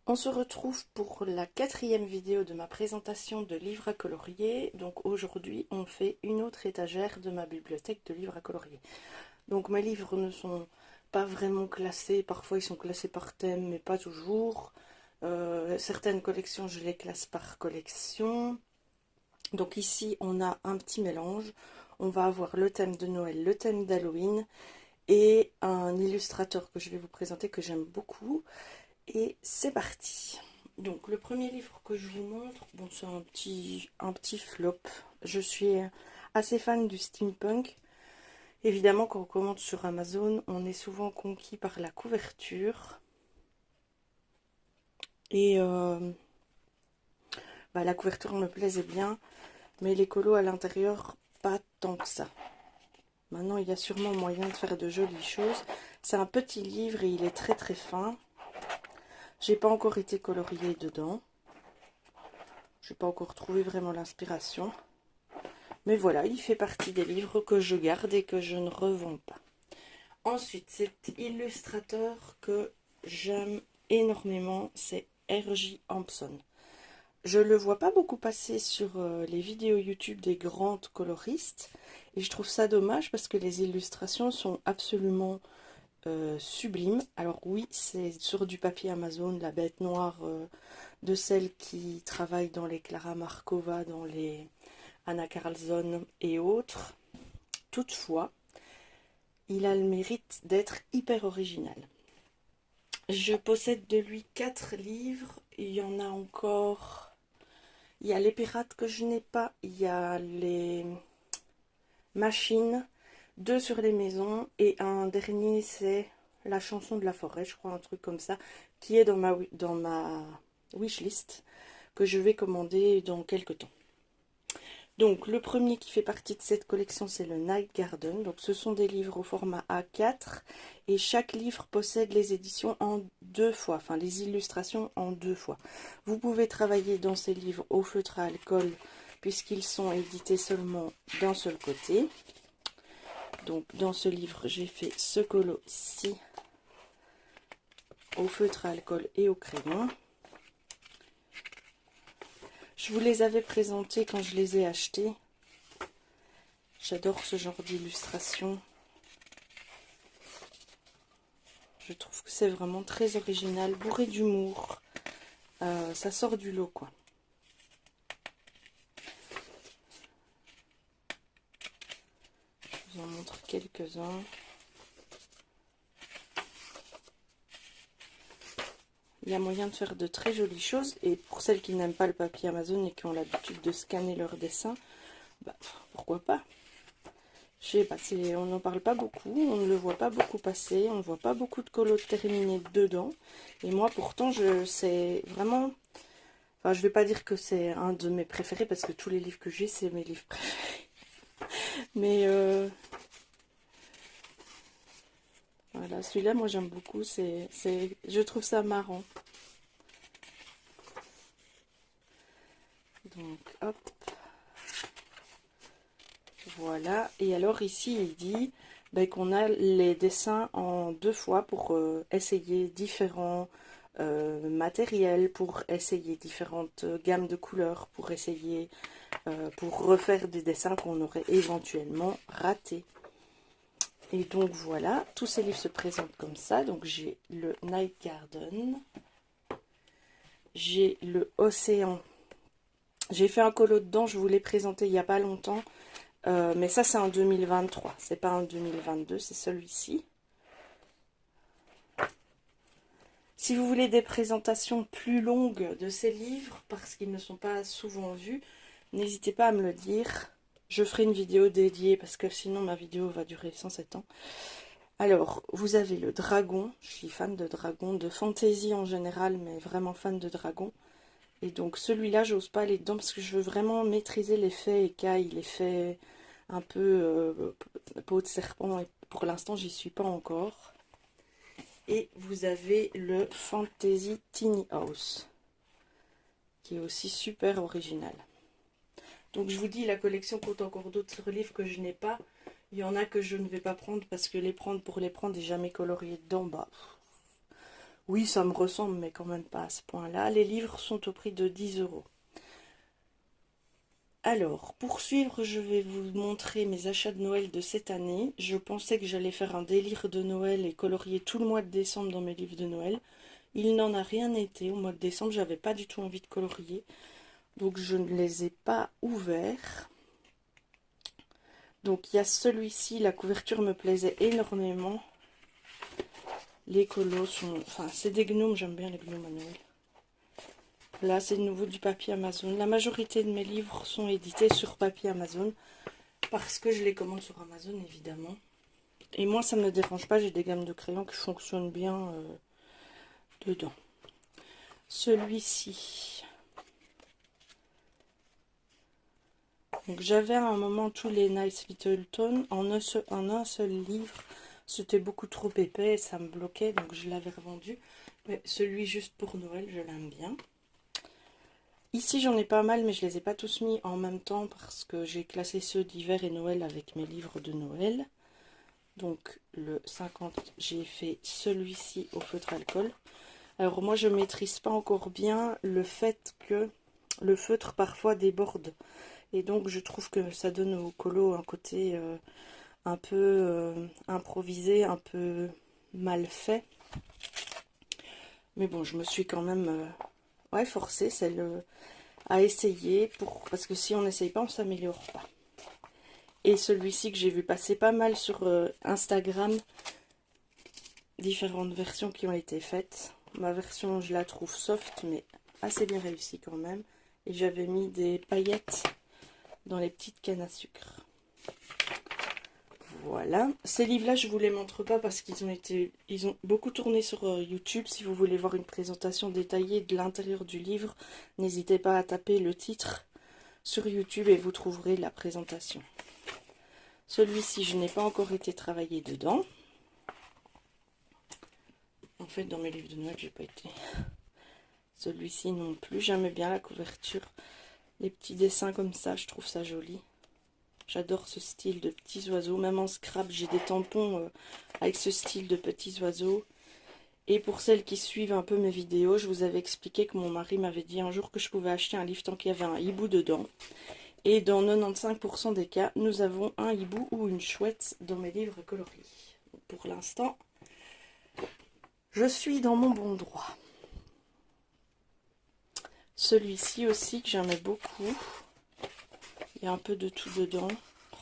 On se retrouve pour la 4e vidéo de ma présentation de livres à colorier. Donc aujourd'hui, on fait une autre étagère de ma bibliothèque de livres à colorier. Donc mes livres ne sont pas vraiment classés. Parfois, ils sont classés par thème, mais pas toujours. Certaines collections, je les classe par collection. Donc ici, on a un petit mélange. On va avoir le thème de Noël, le thème d'Halloween et un illustrateur que je vais vous présenter que j'aime beaucoup. Et c'est parti. Donc le premier livre que je vous montre, bon, c'est un petit flop. Je suis assez fan du steampunk. Évidemment, quand on commande sur Amazon, on est souvent conquis par la couverture. Et la couverture me plaisait bien, mais les colos à l'intérieur, pas tant que ça. Maintenant, il y a sûrement moyen de faire de jolies choses. C'est un petit livre et il est très très fin. J'ai pas encore été coloriée dedans. Je n'ai pas encore trouvé vraiment l'inspiration. Mais voilà, il fait partie des livres que je garde et que je ne revends pas. Ensuite, cet illustrateur que j'aime énormément, c'est R.J. Hampson. Je le vois pas beaucoup passer sur les vidéos YouTube des grandes coloristes. Et je trouve ça dommage parce que les illustrations sont absolument sublimes. Alors oui, c'est sur du papier Amazon, la bête noire de celle qui travaille dans les Clara Markova, dans les Anna Carlson et autres. Toutefois, il a le mérite d'être hyper original. Je possède de lui 4 livres. Il y en a encore. Il y a les pirates que je n'ai pas. Il y a les machines. 2 sur les maisons. Et un dernier, c'est la chanson de la forêt, je crois, un truc comme ça, qui est dans ma wishlist, que je vais commander dans quelques temps. Donc le premier qui fait partie de cette collection, c'est le Night Garden. Donc ce sont des livres au format A4 et chaque livre possède les éditions en 2 fois, enfin les illustrations en 2 fois. Vous pouvez travailler dans ces livres au feutre à alcool puisqu'ils sont édités seulement d'un seul côté. Donc dans ce livre, j'ai fait ce colo-ci au feutre à alcool et au crayon. Je vous les avais présentés quand je les ai achetés. J'adore ce genre d'illustration. Je trouve que c'est vraiment très original, bourré d'humour. Ça sort du lot, quoi. Je vous en montre quelques-uns. Il y a moyen de faire de très jolies choses. Et pour celles qui n'aiment pas le papier Amazon et qui ont l'habitude de scanner leurs dessins, pourquoi pas? Je sais pas, on n'en parle pas beaucoup, on ne le voit pas beaucoup passer, on ne voit pas beaucoup de colos terminés dedans. Et moi, pourtant, c'est vraiment... Enfin, je vais pas dire que c'est un de mes préférés, parce que tous les livres que j'ai, c'est mes livres préférés. Mais voilà, celui-là, moi, j'aime beaucoup. Je trouve ça marrant. Donc, hop. Voilà. Et alors, ici, il dit qu'on a les dessins en 2 fois pour essayer différents matériels, pour essayer différentes gammes de couleurs, pour essayer, pour refaire des dessins qu'on aurait éventuellement ratés. Et donc voilà, tous ces livres se présentent comme ça. Donc j'ai le Night Garden, j'ai le Océan. J'ai fait un colo dedans, je vous l'ai présenté il n'y a pas longtemps. Mais ça c'est en 2023, c'est pas en 2022, c'est celui-ci. Si vous voulez des présentations plus longues de ces livres, parce qu'ils ne sont pas souvent vus, n'hésitez pas à me le dire. Je ferai une vidéo dédiée, parce que sinon ma vidéo va durer 107 ans. Alors, vous avez le dragon. Je suis fan de dragon, de fantasy en général, mais vraiment fan de dragon. Et donc celui-là, j'ose pas aller dedans parce que je veux vraiment maîtriser l'effet écaille, l'effet un peu peau de serpent. Et pour l'instant, j'y suis pas encore. Et vous avez le Fantasy Tiny House, qui est aussi super original. Donc je vous dis, la collection compte encore d'autres livres que je n'ai pas. Il y en a que je ne vais pas prendre parce que les prendre pour les prendre et jamais colorier dedans, Oui, ça me ressemble, mais quand même pas à ce point-là. Les livres sont au prix de 10 euros. Alors, pour suivre, je vais vous montrer mes achats de Noël de cette année. Je pensais que j'allais faire un délire de Noël et colorier tout le mois de décembre dans mes livres de Noël. Il n'en a rien été. Au mois de décembre, j'avais pas du tout envie de colorier. Donc, je ne les ai pas ouverts. Donc, il y a celui-ci. La couverture me plaisait énormément. Les colos sont... Enfin, c'est des gnomes. J'aime bien les gnomes à Noël. Là, c'est de nouveau du papier Amazon. La majorité de mes livres sont édités sur papier Amazon parce que je les commande sur Amazon, évidemment. Et moi, ça ne me dérange pas. J'ai des gammes de crayons qui fonctionnent bien dedans. Celui-ci. Donc, j'avais à un moment tous les Nice Little Tones en un seul livre. C'était beaucoup trop épais et ça me bloquait, donc je l'avais revendu. Mais celui juste pour Noël, je l'aime bien. Ici, j'en ai pas mal, mais je les ai pas tous mis en même temps parce que j'ai classé ceux d'hiver et Noël avec mes livres de Noël. Donc, le 50, j'ai fait celui-ci au feutre alcool. Alors, moi, je maîtrise pas encore bien le fait que le feutre parfois déborde. Et donc, je trouve que ça donne au colo un côté un peu improvisé, un peu mal fait. Mais bon, je me suis quand même forcée, à essayer, parce que si on n'essaye pas, on ne s'améliore pas. Et celui-ci que j'ai vu passer pas mal sur Instagram, différentes versions qui ont été faites. Ma version, je la trouve soft, mais assez bien réussie quand même. Et j'avais mis des paillettes dans les petites cannes à sucre. Voilà. Ces livres-là, je ne vous les montre pas parce ils ont beaucoup tourné sur YouTube. Si vous voulez voir une présentation détaillée de l'intérieur du livre, n'hésitez pas à taper le titre sur YouTube et vous trouverez la présentation. Celui-ci, je n'ai pas encore été travaillé dedans. En fait, dans mes livres de Noël, j'ai pas été. Celui-ci non plus. J'aime bien la couverture. Les petits dessins comme ça, je trouve ça joli. J'adore ce style de petits oiseaux. Même en scrap, j'ai des tampons avec ce style de petits oiseaux. Et pour celles qui suivent un peu mes vidéos, je vous avais expliqué que mon mari m'avait dit un jour que je pouvais acheter un livre tant qu'il y avait un hibou dedans. Et dans 95% des cas, nous avons un hibou ou une chouette dans mes livres coloriés. Pour l'instant, je suis dans mon bon droit. Celui-ci aussi que j'aimais beaucoup. Il y a un peu de tout dedans.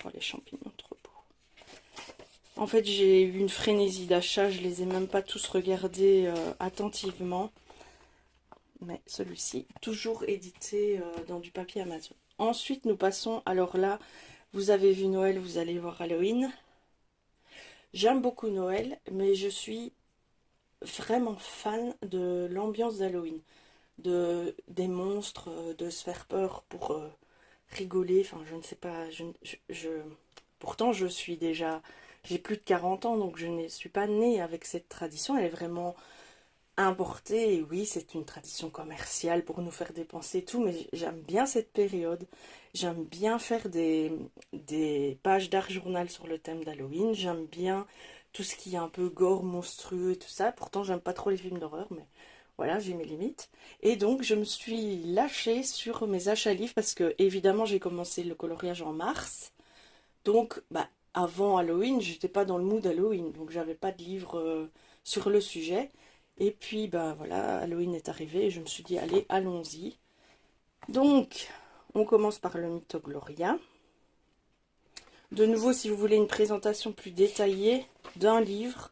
Oh, les champignons, trop beaux. En fait, j'ai eu une frénésie d'achat. Je les ai même pas tous regardés attentivement. Mais celui-ci, toujours édité dans du papier Amazon. Ensuite, nous passons. Alors là, vous avez vu Noël, vous allez voir Halloween. J'aime beaucoup Noël, mais je suis vraiment fan de l'ambiance d'Halloween. Des monstres, de se faire peur pour rigoler. Enfin, je ne sais pas. Pourtant, j'ai plus de 40 ans, donc je ne suis pas née avec cette tradition. Elle est vraiment importée. Et oui, c'est une tradition commerciale pour nous faire dépenser et tout, mais j'aime bien cette période. J'aime bien faire des pages d'art journal sur le thème d'Halloween. J'aime bien tout ce qui est un peu gore, monstrueux et tout ça. Pourtant, j'aime pas trop les films d'horreur, mais voilà, j'ai mes limites. Et donc, je me suis lâchée sur mes achats livres parce que, évidemment, j'ai commencé le coloriage en mars. Donc, avant Halloween, j'étais pas dans le mood Halloween. Donc, j'avais pas de livre sur le sujet. Et puis, voilà, Halloween est arrivé et je me suis dit, allez, allons-y. Donc, on commence par le Mythogloria. De nouveau, si vous voulez une présentation plus détaillée d'un livre,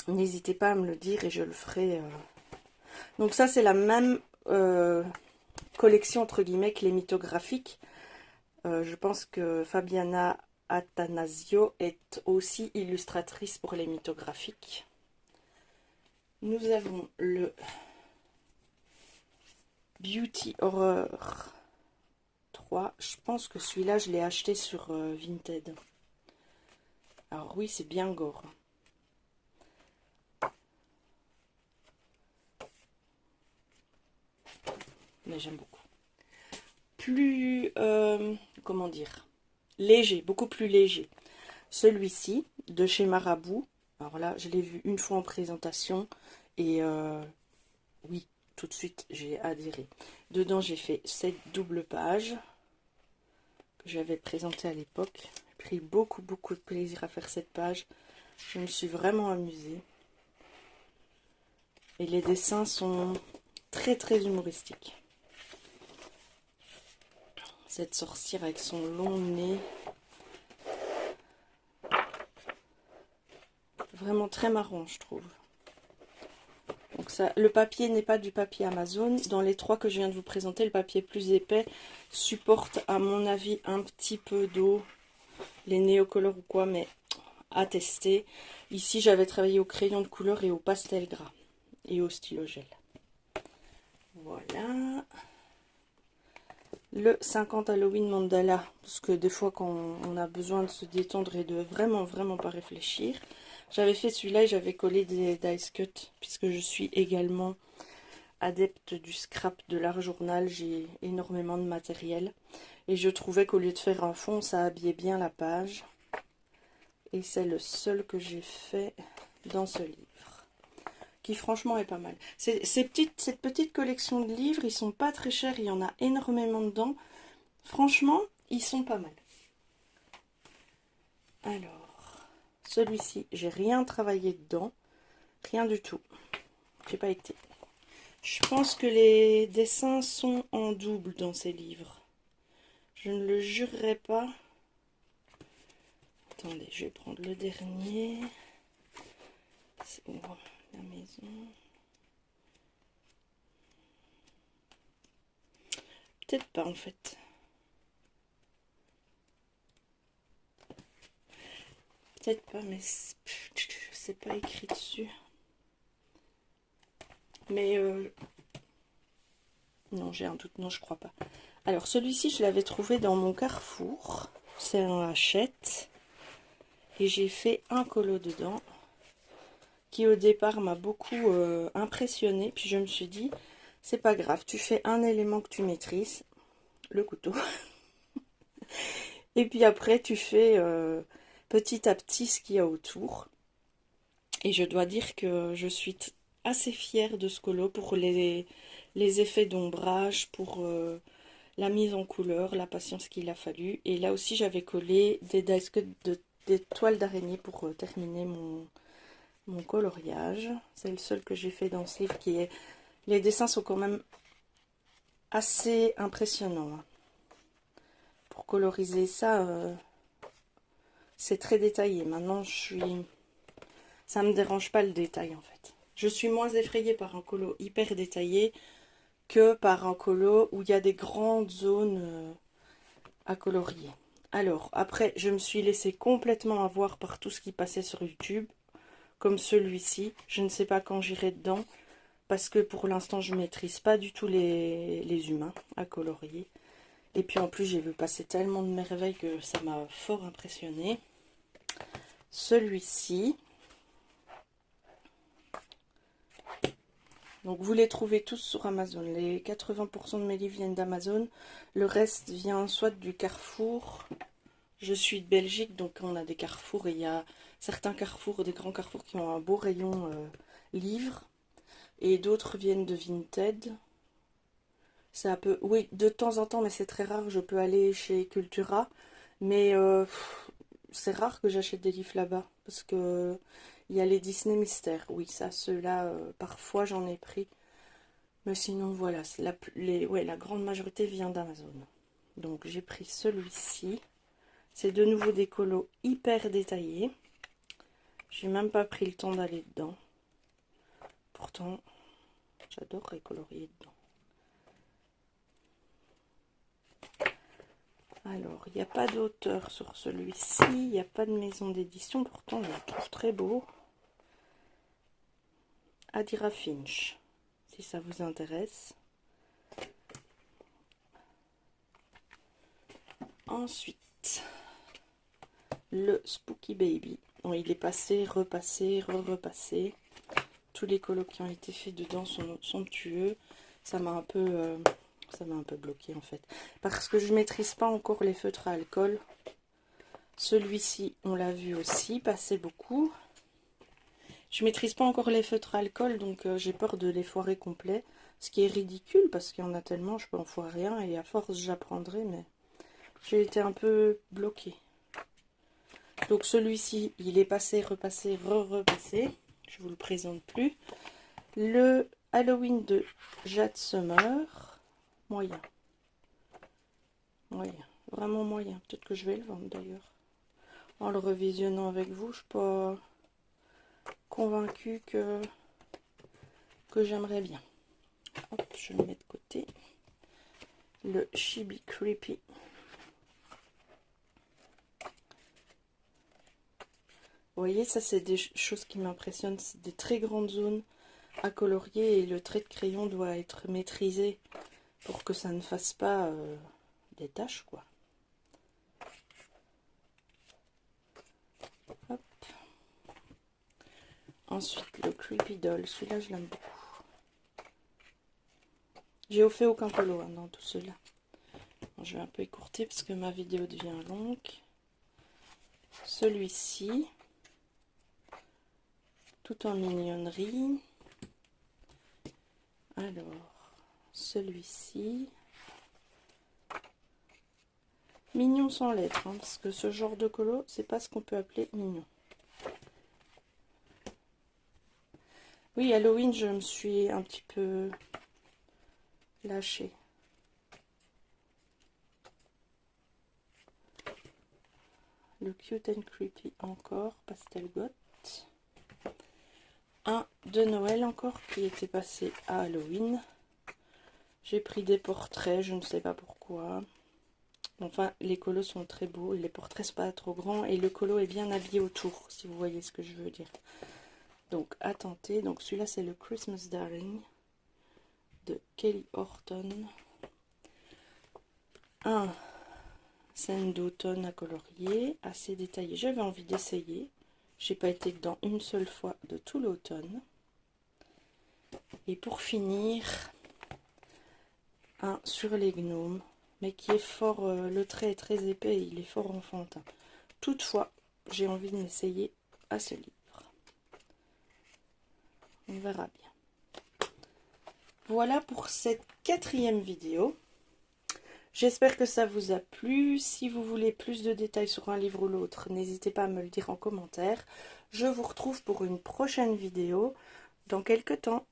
n'hésitez pas à me le dire et je le ferai. Donc ça, c'est la même collection, entre guillemets, que les mythographiques. Je pense que Fabiana Attanasio est aussi illustratrice pour les mythographiques. Nous avons le Beauty Horror 3. Je pense que celui-là, je l'ai acheté sur Vinted. Alors oui, c'est bien gore. Mais j'aime beaucoup. Plus, comment dire, léger, beaucoup plus léger. Celui-ci, de chez Marabout, Alors là, je l'ai vu une fois en présentation et oui, tout de suite, j'ai adhéré. Dedans, j'ai fait cette double page que j'avais présentée à l'époque. J'ai pris beaucoup de plaisir à faire cette page. Je me suis vraiment amusée. Et les dessins sont très humoristiques. Cette sorcière avec son long nez. Vraiment très marrant, je trouve. Donc ça, le papier n'est pas du papier Amazon. Dans les trois que je viens de vous présenter, le papier plus épais supporte à mon avis un petit peu d'eau. Les néocolores ou quoi, mais à tester. Ici, j'avais travaillé au crayon de couleur et au pastel gras. Et au stylo gel. Voilà. Le 50 Halloween Mandala. Parce que des fois, quand on a besoin de se détendre et de vraiment pas réfléchir. J'avais fait celui-là et j'avais collé des dice cut. Puisque je suis également adepte du scrap de l'art journal. J'ai énormément de matériel. Et je trouvais qu'au lieu de faire un fond, ça habillait bien la page. Et c'est le seul que j'ai fait dans ce livre. Qui franchement est pas mal. Cette petite collection de livres, ils sont pas très chers, il y en a énormément dedans. Franchement, ils sont pas mal. Alors, celui-ci, j'ai rien travaillé dedans. Rien du tout. J'ai pas été. Je pense que les dessins sont en double dans ces livres. Je ne le jurerai pas. Attendez, je vais prendre le dernier. C'est où la maison? Peut-être pas en fait. Peut-être pas, mais c'est pas écrit dessus. Mais non, j'ai un doute, non, je crois pas. Alors, celui-ci, je l'avais trouvé dans mon Carrefour. C'est un Hachette. Et j'ai fait un colo dedans. Qui au départ m'a beaucoup impressionné. Puis je me suis dit, c'est pas grave, tu fais un élément que tu maîtrises, le couteau. Et puis après, tu fais petit à petit ce qu'il y a autour. Et je dois dire que je suis assez fière de ce colo pour les effets d'ombrage, pour la mise en couleur, la patience qu'il a fallu. Et là aussi, j'avais collé des dice cut des toiles d'araignée pour terminer mon coloriage. C'est le seul que j'ai fait dans ce livre qui est... Les dessins sont quand même assez impressionnants. Hein. Pour coloriser ça, c'est très détaillé. Maintenant, ça me dérange pas le détail en fait. Je suis moins effrayée par un colo hyper détaillé que par un colo où il y a des grandes zones à colorier. Alors, après, je me suis laissée complètement avoir par tout ce qui passait sur YouTube. Comme celui-ci. Je ne sais pas quand j'irai dedans. Parce que pour l'instant, je ne maîtrise pas du tout les humains à colorier. Et puis en plus, j'ai vu passer tellement de merveilles que ça m'a fort impressionné. Celui-ci. Donc vous les trouvez tous sur Amazon. Les 80% de mes livres viennent d'Amazon. Le reste vient soit du Carrefour. Je suis de Belgique, donc on a des carrefours. Et il y a certains carrefours, des grands carrefours qui ont un beau rayon livres. Et d'autres viennent de Vinted. C'est un peu... Oui, de temps en temps, mais c'est très rare. Je peux aller chez Cultura. Mais c'est rare que j'achète des livres là-bas. Parce que il y a les Disney Mystères. Oui, ça, ceux-là, parfois j'en ai pris. Mais sinon, voilà. La grande majorité vient d'Amazon. Donc j'ai pris celui-ci. C'est de nouveau des colos hyper détaillés. J'ai même pas pris le temps d'aller dedans. Pourtant, j'adorerais colorier dedans. Alors, il n'y a pas d'auteur sur celui-ci, il n'y a pas de maison d'édition, pourtant je le trouve très beau. Adira Finch, si ça vous intéresse. Ensuite, le Spooky Baby. Bon, il est passé, repassé, repassé. Tous les colos qui ont été faits dedans sont somptueux. Ça m'a un peu bloqué en fait. Parce que je ne maîtrise pas encore les feutres à alcool. Celui-ci, on l'a vu aussi passer beaucoup. Je maîtrise pas encore les feutres à alcool, donc j'ai peur de les foirer complets. Ce qui est ridicule, parce qu'il y en a tellement, je peux en foirer un, et à force j'apprendrai, mais j'ai été un peu bloquée. Donc celui-ci, il est passé, repassé, repassé. Je vous le présente plus. Le Halloween de Jade Summer, moyen. Moyen, vraiment moyen. Peut-être que je vais le vendre d'ailleurs. En le revisionnant avec vous, je suis pas convaincue que j'aimerais bien. Hop, je le mets de côté. Le Chibi Creepy. Vous voyez, ça c'est des choses qui m'impressionnent. C'est des très grandes zones à colorier et le trait de crayon doit être maîtrisé pour que ça ne fasse pas des taches, quoi. Hop. Ensuite, le Creepy Doll. Celui-là, je l'aime beaucoup. J'ai fait aucun colo hein, dans tout cela. Bon, je vais un peu écourter parce que ma vidéo devient longue. Celui-ci, tout en mignonnerie. Alors, celui-ci, mignon sans lettres, hein, parce que ce genre de colo, c'est pas ce qu'on peut appeler mignon. Oui, Halloween, je me suis un petit peu lâchée. Le Cute and Creepy encore, Pastel Goth. Un de Noël encore qui était passé à Halloween. J'ai pris des portraits, je ne sais pas pourquoi. Enfin, les colos sont très beaux et les portraits sont pas trop grands et le colo est bien habillé autour, si vous voyez ce que je veux dire. Donc, à tenter. Donc, celui-là, c'est le Christmas Darling de Kelly Horton. Un scène d'automne à colorier, assez détaillé. J'avais envie d'essayer. J'ai pas été dedans une seule fois de tout l'automne. Et pour finir, un sur les gnomes, mais qui est fort, le trait est très épais et il est fort enfantin. Toutefois, j'ai envie de m'essayer à ce livre. On verra bien. Voilà pour cette 4e vidéo. J'espère que ça vous a plu. Si vous voulez plus de détails sur un livre ou l'autre, n'hésitez pas à me le dire en commentaire. Je vous retrouve pour une prochaine vidéo dans quelques temps.